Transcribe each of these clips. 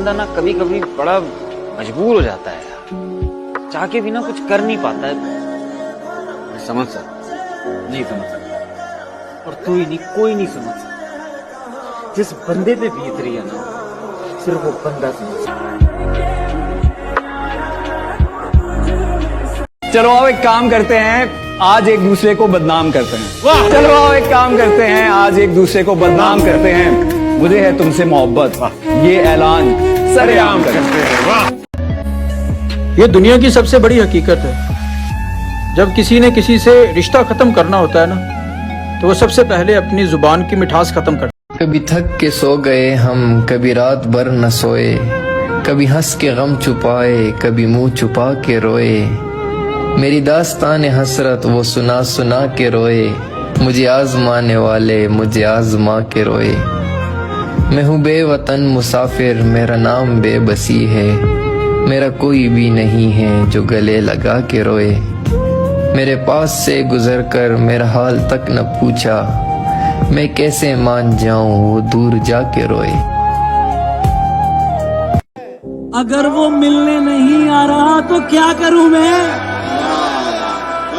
बंदा ना कभी कभी बड़ा मजबूर हो जाता है यार, चाह के भी ना कुछ कर नहीं पाता है। मैं समझ सकता, नहीं समझ सकता, और तू ही नहीं, कोई नहीं समझ सकता। जिस बंदे पे बीत रही है ना, सिर्फ वो बंदा समझ सकता। चलो आओ एक काम करते हैं, आज एक दूसरे को बदनाम करते हैं। चलो आओ एक काम करते हैं, आज एक दूसरे को बदनाम करते हैं। मुझे है तुमसे मोहब्बत, ये ऐलान सरेआम करते हैं। ये दुनिया की सबसे बड़ी हकीकत है। जब किसी ने किसी से रिश्ता खत्म करना होता है ना, तो वो सबसे पहले अपनी जुबान की मिठास खत्म करता है। कभी थक के सो गए हम, कभी रात भर न सोए, कभी हंस के गम छुपाए, कभी मुंह छुपा के रोए। मेरी दास्तान हसरत वो सुना सुना के रोए, मुझे आजमाने वाले मुझे आजमा के रोए। मैं हूँ बेवतन मुसाफिर, मेरा नाम बेबसी है, मेरा कोई भी नहीं है जो गले लगा के रोए। मेरे पास से गुजर कर मेरा हाल तक न पूछा, मैं कैसे मान जाऊं वो दूर जाके रोए। अगर वो मिलने नहीं आ रहा तो क्या करूं मैं?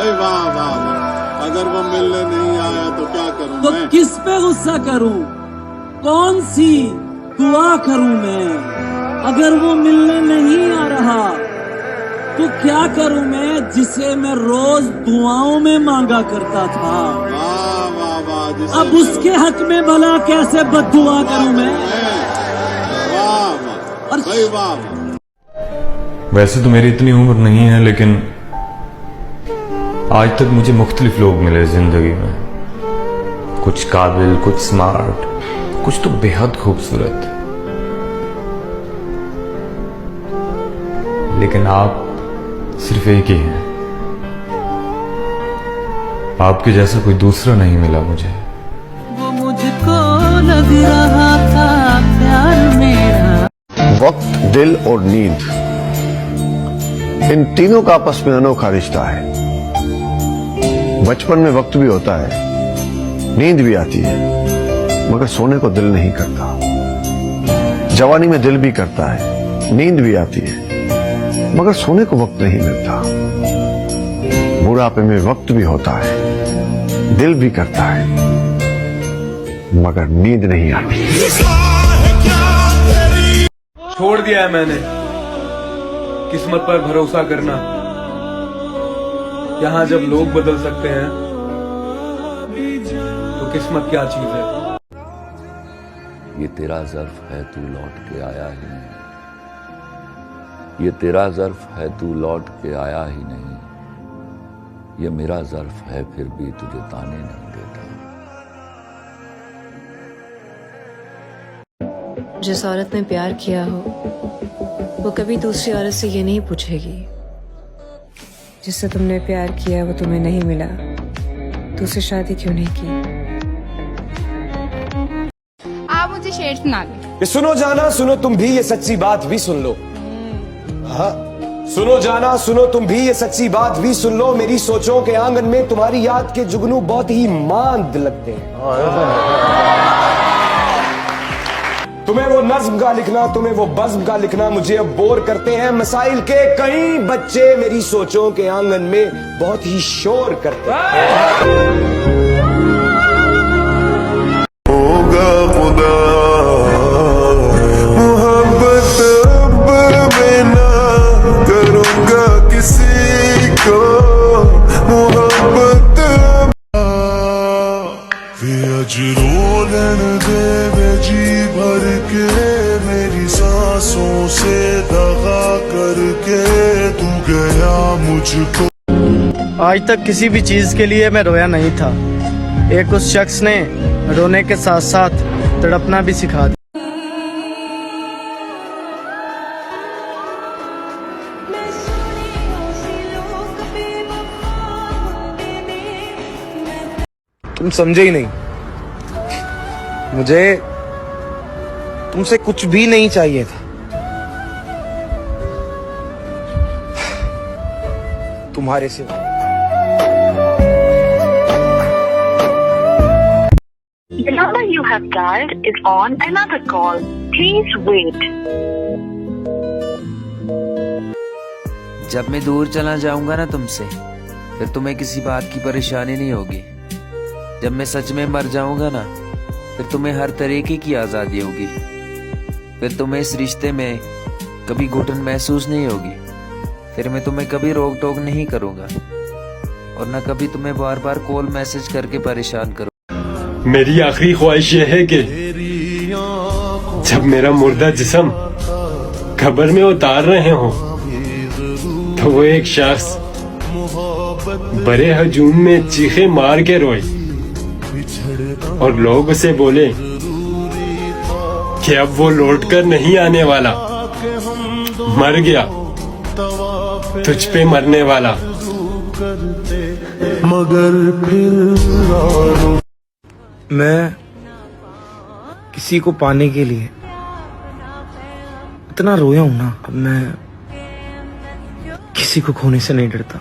वाह वाह वाह, अगर वो मिलने नहीं आया तो क्या करूं तो मैं? किस पे गुस्सा करूं, कौन सी दुआ करूं मैं? अगर वो मिलने नहीं आ रहा तो क्या करूं मैं, जिसे मैं रोज दुआओं में मांगा करता था। वाह वाह वाह, अब उसके हक में भला कैसे बद्दुआ करूं मैं? वाह वाह, और वाह वाह। वैसे तो मेरी इतनी उम्र नहीं है, लेकिन आज तक मुझे मुख्तलिफ लोग मिले जिंदगी में। कुछ काबिल, कुछ स्मार्ट, कुछ तो बेहद खूबसूरत। लेकिन आप सिर्फ एक ही हैं। आपके जैसा कोई दूसरा नहीं मिला मुझे। वो मुझको लग रहा था प्यार मेरा। वक्त, दिल और नींद, इन तीनों का आपस में अनोखा रिश्ता है। बचपन में वक्त भी होता है, नींद भी आती है, मगर सोने को दिल नहीं करता। जवानी में दिल भी करता है, नींद भी आती है, मगर सोने को वक्त नहीं मिलता। बुढ़ापे में वक्त भी होता है, दिल भी करता है, मगर नींद नहीं आती। छोड़ दिया है मैंने किस्मत पर भरोसा करना। यहाँ जब लोग बदल सकते हैं तो किस्मत क्या चीज है। ये तेरा ज़र्फ है तू लौट के आया ही नहीं, ये तेरा ज़र्फ है तू लौट के आया ही नहीं, ये मेरा ज़र्फ है फिर भी तुझे ताने नहीं देता। जिस औरत ने प्यार किया हो वो कभी दूसरी औरत से ये नहीं पूछेगी, जिससे तुमने प्यार किया वो तुम्हें नहीं मिला तो उससे शादी क्यों नहीं की। आप मुझे शेर सुना दे। सुनो जाना सुनो तुम भी ये सच्ची बात भी सुन लो। हाँ सुनो जाना सुनो तुम भी ये सच्ची बात भी सुन लो, मेरी सोचों के आंगन में तुम्हारी याद के जुगनू बहुत ही मांद लगते हैं। तुम्हें वो नज्म का लिखना, तुम्हें वो बज़्म का लिखना मुझे अब बोर करते हैं। मसाइल के कई बच्चे मेरी सोचों के आंगन में बहुत ही शोर करते हैं। होगा खुदा मोहब्बत अब मैं ना करूंगा किसी को, मोहब्बत दे जी भर के मेरी सांसों से दगा करके तू गया मुझको। आज तक किसी भी चीज के लिए मैं रोया नहीं था, एक उस शख्स ने रोने के साथ साथ तड़पना भी सिखा दिया। तुम समझे ही नहीं, मुझे तुमसे कुछ भी नहीं चाहिए था। तुम्हारे सिवा। The number you have dialed is on another call. Please wait. जब मैं दूर चला जाऊंगा ना तुमसे, फिर तुम्हें किसी बात की परेशानी नहीं होगी। जब मैं सच में मर जाऊंगा ना, फिर तुम्हें हर तरीके की आज़ादी होगी। फिर तुम्हें इस रिश्ते में कभी घुटन महसूस नहीं होगी। फिर मैं तुम्हें कभी रोक टोक नहीं करूंगा और न कभी तुम्हें बार बार कॉल मैसेज करके परेशान करूंगा। मेरी आखिरी ख्वाहिश यह है कि जब मेरा मुर्दा जिस्म कब्र में उतार रहे हो, तो वो एक शख्स बड़े हजूम में चीखे मार के रोए और लोग उसे बोले कि अब वो लौट कर नहीं आने वाला, मर गया, तुझ पे मरने वाला। मगर फिर मैं किसी को पाने के लिए इतना रोया हूं ना, अब मैं किसी को खोने से नहीं डरता।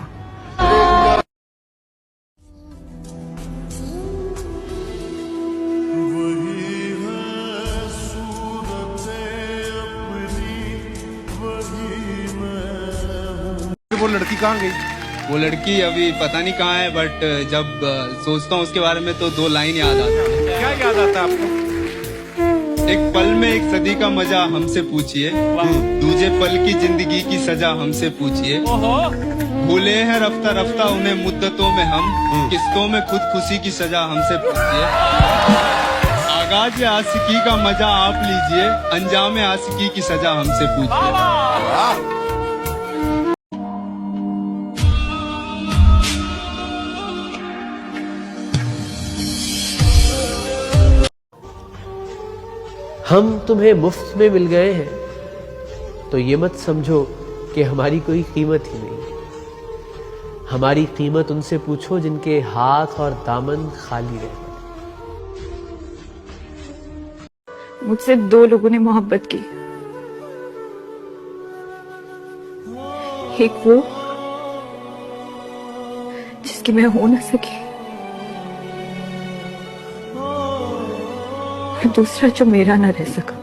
वो लड़की कहाँ गई? वो लड़की अभी पता नहीं कहाँ है, बट जब सोचता हूँ उसके बारे में तो 2 लाइन याद आती है। क्या याद आता है आपको? एक पल में एक सदी का मजा हमसे पूछिए, दूजे पल की जिंदगी की सजा हमसे पूछिए। भूले हैं रफ्ता रफ्ता उन्हें मुद्दतों में हम, किस्तों में खुद खुशी की सजा हमसे पूछिए। आगाज आशिकी का मजा आप लीजिए, अंजाम आशिकी की सजा हमसे पूछिए। हम तुम्हें मुफ्त में मिल गए हैं तो ये मत समझो कि हमारी कोई कीमत ही नहीं। हमारी कीमत उनसे पूछो जिनके हाथ और दामन खाली रहे। मुझसे 2 लोगों ने मोहब्बत की। एक वो जिसकी मैं हो ना सकी, दूसरा जो मेरा ना रह सका।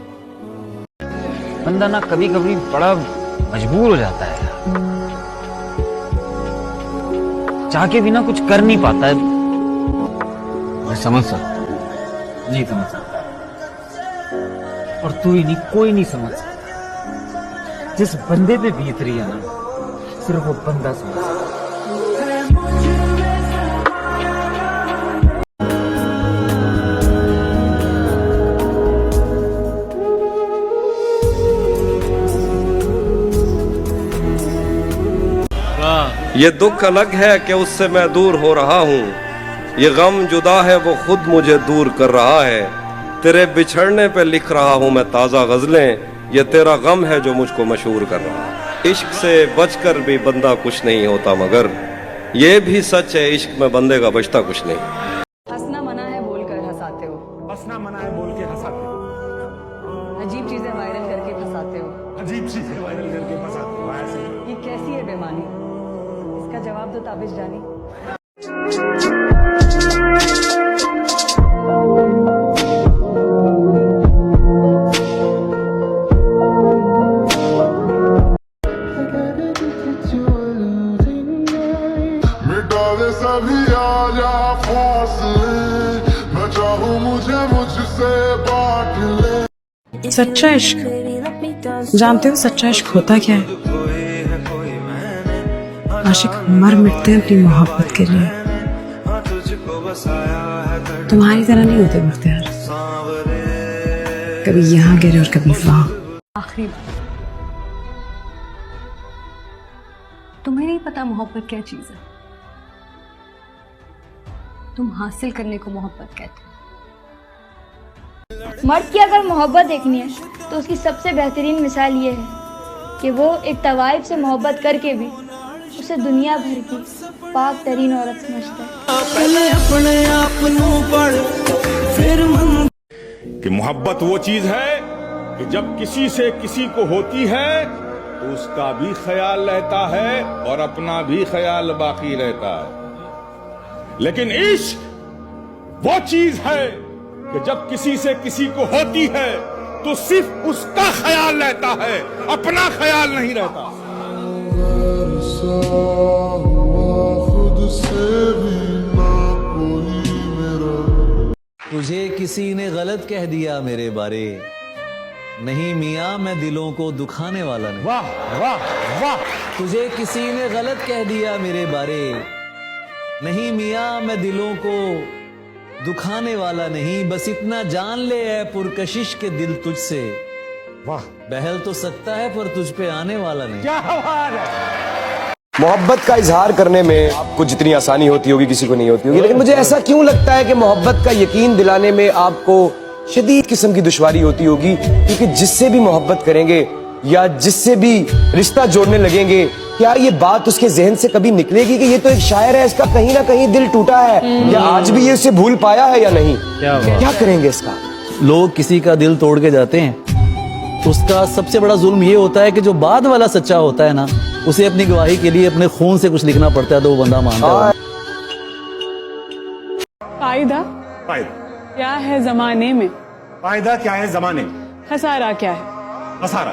बंदा ना कभी कभी बड़ा मजबूर हो जाता है, चाह के भी ना कुछ कर नहीं पाता है। मैं समझ सकता, नहीं समझ सकता, और तू ही नहीं, कोई नहीं समझ सकता। जिस बंदे पे बीत रही है ना, सिर्फ वो बंदा समझ सकता। ये दुख अलग है कि उससे मैं दूर हो रहा हूँ, ये गम जुदा है वो खुद मुझे दूर कर रहा है। तेरे बिछड़ने पे लिख रहा हूँ मैं ताज़ा गज़लें, ये तेरा गम है जो मुझको मशहूर कर रहा है। इश्क से बचकर भी बंदा कुछ नहीं होता, मगर ये भी सच है इश्क में बंदे का बचता कुछ नहीं। हंसना मना है बोलकर हंसाते हो, हंसना मना है बोल के हंसाते हो, अजीब चीजें वायरल करके फंसाते हो। अजीब चीजें वायरल करके फंसाते हो। ऐसे ये कैसी है बेमानी? इसका जवाब दो ताबिश जानी। सभी आ जा फासले, मैं चाहूं मुझे मुझसे बांट ले। सच्चा इश्क, जानते हो सच्चा इश्क होता क्या है? आशिक मर मिटते हैं अपनी मोहब्बत के लिए। तुम्हारी तरह नहीं होते मुख्तियार, कभी यहाँ गिरे और कभी वहाँ। आखिरी बात, तुम्हें नहीं पता मोहब्बत क्या चीज है। तुम हासिल करने को मोहब्बत कहते हो। मर्द की अगर मोहब्बत देखनी है तो उसकी सबसे बेहतरीन मिसाल ये है कि वो एक तवाइफ से मोहब्बत करके भी उसे दुनिया भर की पाक तरीन औरत समझता है। कि मोहब्बत वो चीज है कि जब किसी से किसी को होती है तो उसका भी ख्याल रहता है और अपना भी ख्याल बाकी रहता है। लेकिन इश्क वो चीज है कि जब किसी से किसी को होती है तो सिर्फ उसका ख्याल रहता है, अपना ख्याल नहीं रहता। तुझे किसी ने गलत कह दिया मेरे बारे, नहीं मियाँ मैं दिलों को दुखाने वाला नहीं। वाह वाह वाह। तुझे किसी ने गलत कह दिया मेरे बारे, नहीं मियाँ मैं दिलों को दुखाने वाला नहीं। बस इतना जान ले है पुरकशिश के दिल तुझसे, वाह। बहल तो सकता है पर तुझ पे आने वाला नहीं। क्या बात है। मोहब्बत का इजहार करने में आपको जितनी आसानी होती होगी किसी को नहीं होती होगी, लेकिन मुझे ऐसा क्यों लगता है कि मोहब्बत का यकीन दिलाने में आपको शदीद किस्म की दुश्वारी होती होगी, क्योंकि जिससे भी मोहब्बत करेंगे या जिससे भी रिश्ता जोड़ने लगेंगे, क्या ये बात उसके जहन से कभी निकलेगी कि ये तो एक शायर है, इसका कहीं ना कहीं दिल टूटा है, या आज भी ये उसे भूल पाया है या नहीं? क्या करेंगे इसका? लोग किसी का दिल तोड़ के जाते हैं, उसका सबसे बड़ा जुल्म ये होता है कि जो बाद वाला सच्चा होता है ना, उसे अपनी गवाही के लिए अपने खून से कुछ लिखना पड़ता है तो वो बंदा मानता है। फायदा क्या है जमाने में, फायदा क्या है जमाने में, खसारा क्या है, खसारा।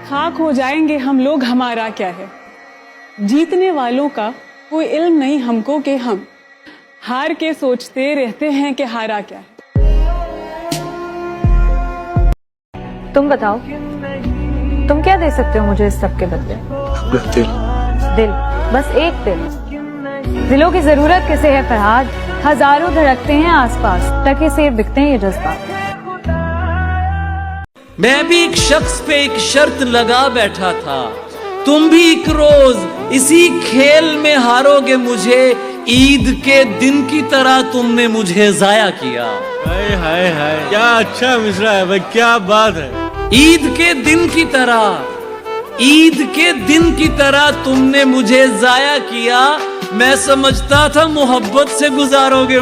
खाक हो जाएंगे हम लोग, हमारा क्या है। जीतने वालों का कोई इल्म नहीं हमको कि हम हार के सोचते रहते हैं कि हारा क्या है। तुम बताओ, तुम क्या दे सकते हो मुझे इस सब के बदले? दिल, बस एक दिल। दिलों की जरूरत किसे है फरहाद, हजारों धड़कते हैं आसपास, टके से बिकते हैं ये जज्बात। मैं भी एक शख्स पे एक शर्त लगा बैठा था, तुम भी एक रोज इसी खेल में हारोगे मुझे, ईद के दिन की तरह तुमने मुझे जाया किया। हाय हाय हाय, क्या अच्छा मिसरा है भाई, क्या बात है। ईद के दिन की तरह, ईद के दिन की तरह तुमने मुझे जाया किया, मैं समझता था मोहब्बत से गुजारोगे।